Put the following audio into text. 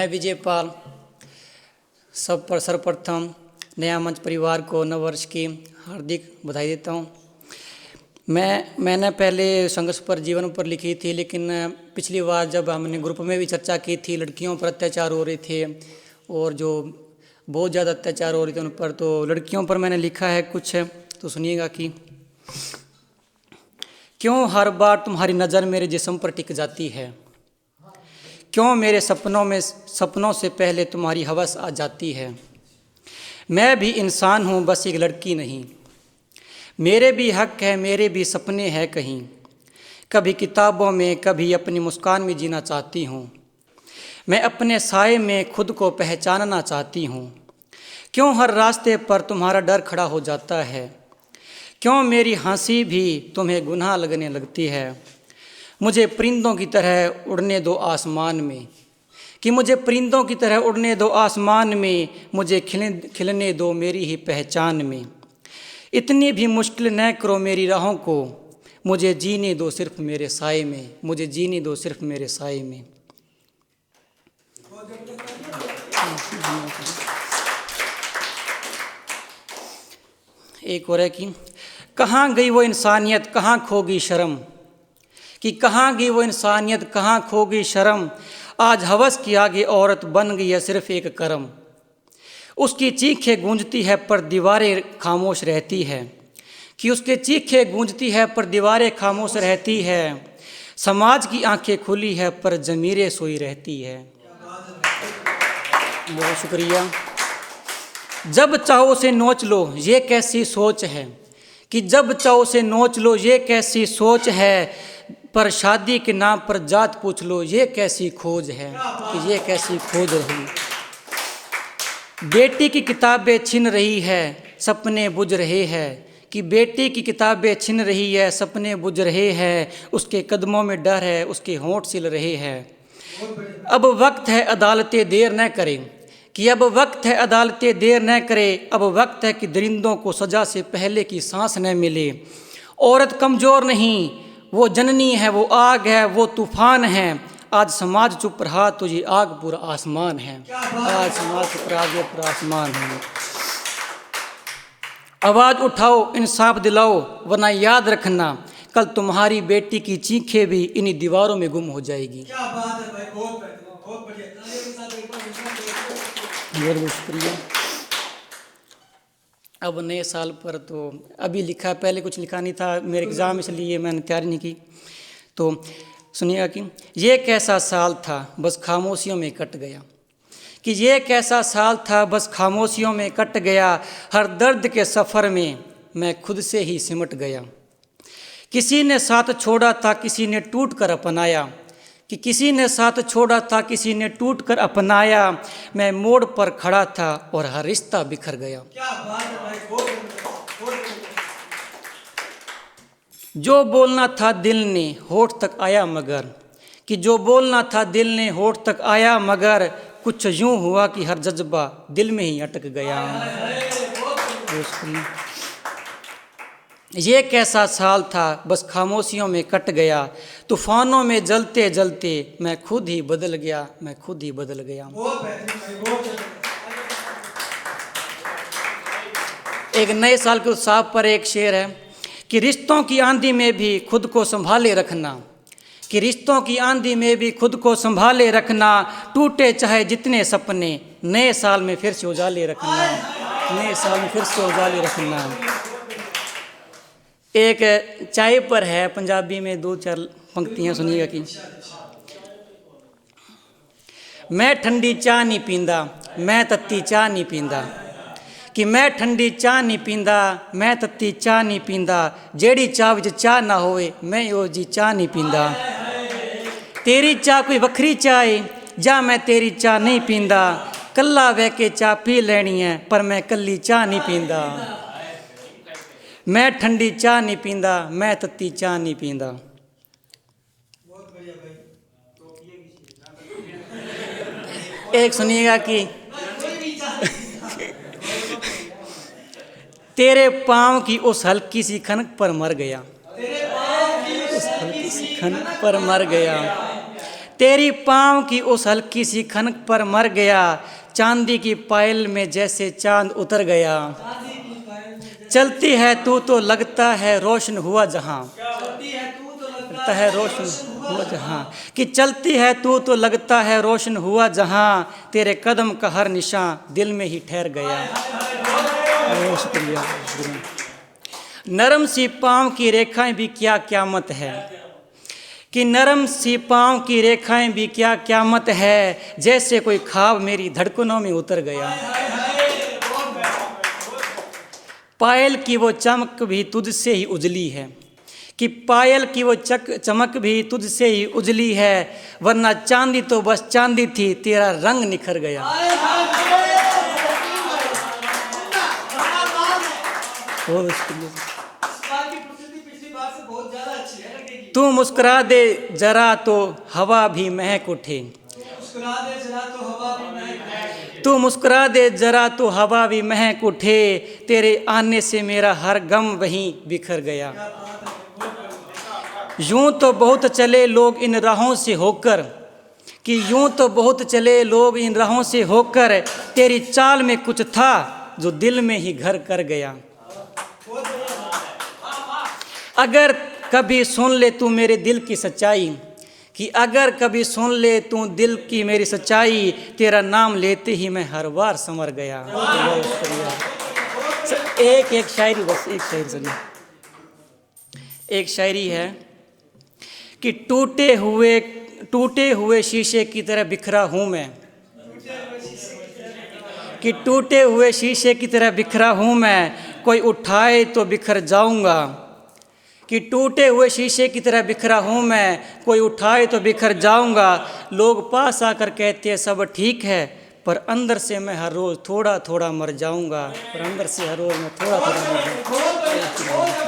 मैं विजयपाल सर्वप्रथम नया मंच परिवार को नववर्ष की हार्दिक बधाई देता हूँ। मैंने पहले संघर्ष पर जीवन पर लिखी थी, लेकिन पिछली बार जब हमने ग्रुप में भी चर्चा की थी, लड़कियों पर अत्याचार हो रहे थे और जो बहुत ज़्यादा अत्याचार हो रहे थे उन पर, तो लड़कियों पर मैंने लिखा है कुछ, तो सुनिएगा कि क्यों हर बार तुम्हारी नज़र मेरे जिस्म पर टिक जाती है, क्यों मेरे सपनों से पहले तुम्हारी हवस आ जाती है। मैं भी इंसान हूँ, बस एक लड़की नहीं, मेरे भी हक है, मेरे भी सपने हैं कहीं, कभी किताबों में कभी अपनी मुस्कान में जीना चाहती हूँ। मैं अपने साए में खुद को पहचानना चाहती हूँ। क्यों हर रास्ते पर तुम्हारा डर खड़ा हो जाता है, क्यों मेरी हंसी भी तुम्हें गुनाह लगने लगती है। मुझे परिंदों की तरह उड़ने दो आसमान में, कि मुझे परिंदों की तरह उड़ने दो आसमान में, मुझे खिलने दो मेरी ही पहचान में। इतनी भी मुश्किल न करो मेरी राहों को, मुझे जीने दो सिर्फ मेरे साए में, मुझे जीने दो सिर्फ मेरे साए में। एक और है कि कहाँ गई वो इंसानियत, कहाँ खो गई शर्म, कि कहाँ गई वो इंसानियत, कहाँ खो गई शर्म। आज हवस की आगे औरत बन गई है सिर्फ एक कर्म। उसकी चीखें गूंजती है पर दीवारें खामोश रहती है, कि उसके चीखें गूंजती है पर दीवारें खामोश रहती है। समाज की आंखें खुली है पर ज़मीरें सोई रहती है। बहुत शुक्रिया। जब चाहो उसे नोच लो, ये कैसी सोच है, कि जब चाहो उसे नोच लो, ये कैसी सोच है। पर शादी के नाम पर जात पूछ लो, ये कैसी खोज है, कि ये कैसी खोज रही। बेटी की किताबें छिन रही है, सपने बुझ रहे हैं, कि बेटी की किताबें छिन रही है, सपने बुझ रहे हैं। उसके कदमों में डर है, उसके होंठ सिल रहे हैं। अब वक्त है अदालतें देर न करें, कि अब वक्त है अदालतें देर न करे। अब वक्त है कि दरिंदों को सज़ा से पहले की सांस न मिले। औरत कमज़ोर नहीं, वो जननी है, वो आग है, वो तूफान है। आज समाज चुप रहा तो ये आग पूरा आसमान है, आज समाज चुप रहा ये पूरा आसमान है। आवाज़ उठाओ, इंसाफ दिलाओ, वरना याद रखना कल तुम्हारी बेटी की चीखें भी इन्हीं दीवारों में गुम हो जाएगी। क्या बात है भाई, बहुत बढ़िया। शुक्रिया। अब नए साल पर तो अभी लिखा, पहले कुछ लिखा नहीं था, मेरे एग्ज़ाम इसलिए मैंने तैयारी नहीं की। तो सुनिएगा कि ये कैसा साल था बस खामोशियों में कट गया, कि ये कैसा साल था बस खामोशियों में कट गया। हर दर्द के सफ़र में मैं खुद से ही सिमट गया। किसी ने साथ छोड़ा था, किसी ने टूट कर अपनाया, कि किसी ने साथ छोड़ा था, किसी ने टूट कर अपनाया। मैं मोड़ पर खड़ा था और हर रिश्ता बिखर गया। क्या बात है भाई, जो बोलना था दिल ने होठ तक आया मगर, कि जो बोलना था दिल ने होठ तक आया मगर। कुछ यूं हुआ कि हर जज्बा दिल में ही अटक गया। ये कैसा साल था बस खामोशियों में कट गया। तूफानों में जलते जलते मैं खुद ही बदल गया, मैं खुद ही बदल गया। एक नए साल के उत्साह पर एक शेर है कि रिश्तों की आंधी में भी खुद को संभाले रखना, कि रिश्तों की आंधी में भी खुद को संभाले रखना। टूटे चाहे जितने सपने नए साल में फिर से उजाले रखना, नए साल में फिर से उजाले रखना। एक चाय पर है, पंजाबी में 2-4 पंक्तियाँ सुनिएगा कि मैं ठंडी चाह नहीं पींदा, मैं तत्ती चाह नहीं पींदा, कि मैं ठंडी चाह नहीं पींदा, मैं तत्ती चाह नहीं पींदा। जेड़ी चाह विच चाह ना होए मैं ओ जी चाह नहीं पींदा। तेरी चाह कोई वखरी चाहे जा मैं तेरी चाह नहीं पींदा। कल्ला बह के चाह पी लेनी है पर मैं कल्ली चाह नहीं पींदा। मैं ठंडी चाह नहीं पींदा, मैं तत्ती चाह नहीं पींदा। एक सुनिएगा कि तेरे पाँव की उस हल्की सी खनक पर मर गया, उस हल्की सी खनक पर मर गया। तेरी पाँव की उस हल्की सी खनक पर मर गया, चांदी की पायल में जैसे चांद उतर गया। चलती है तू तो लगता है रोशन हुआ जहां, लगता है रोशन हुआ जहां, कि चलती है तू तो लगता है रोशन हुआ जहां, तेरे कदम का हर निशान दिल में ही ठहर गया। शुक्रिया। नरम सी पाँव की रेखाएं भी क्या क्यामत है, कि नरम सी पाँव की रेखाएं भी क्या क्यामत है, जैसे कोई ख्वाब मेरी धड़कनों में उतर गया। पायल की वो चमक भी तुझसे ही उजली है, कि पायल की वो चमक भी तुझसे ही उजली है, वरना चांदी तो बस चांदी थी, तेरा रंग निखर गया। तू मुस्कुरा दे जरा तो हवा भी महक उठे, तू मुस्कुरा दे जरा तो हवा भी महक उठे, तेरे आने से मेरा हर गम वहीं बिखर गया। यूं तो बहुत चले लोग इन राहों से होकर, कि यूं तो बहुत चले लोग इन राहों से होकर, तेरी चाल में कुछ था जो दिल में ही घर कर गया। अगर कभी सुन ले तू मेरे दिल की सच्चाई, कि अगर कभी सुन ले तू दिल की मेरी सच्चाई, तेरा नाम लेते ही मैं हर बार संवर गया। एक शायरी, बस एक शायरी सुनिए। एक शायरी है कि टूटे हुए शीशे की तरह बिखरा हूँ मैं, कि टूटे हुए शीशे की तरह बिखरा हूँ मैं, कोई उठाए तो बिखर जाऊँगा, कि टूटे हुए शीशे की तरह बिखरा हूँ मैं, कोई उठाए तो बिखर जाऊँगा। लोग पास आकर कहते हैं सब ठीक है, पर अंदर से मैं हर रोज़ थोड़ा थोड़ा मर जाऊँगा, पर अंदर से हर रोज़ मैं थोड़ा थोड़ा मर जाऊँगा।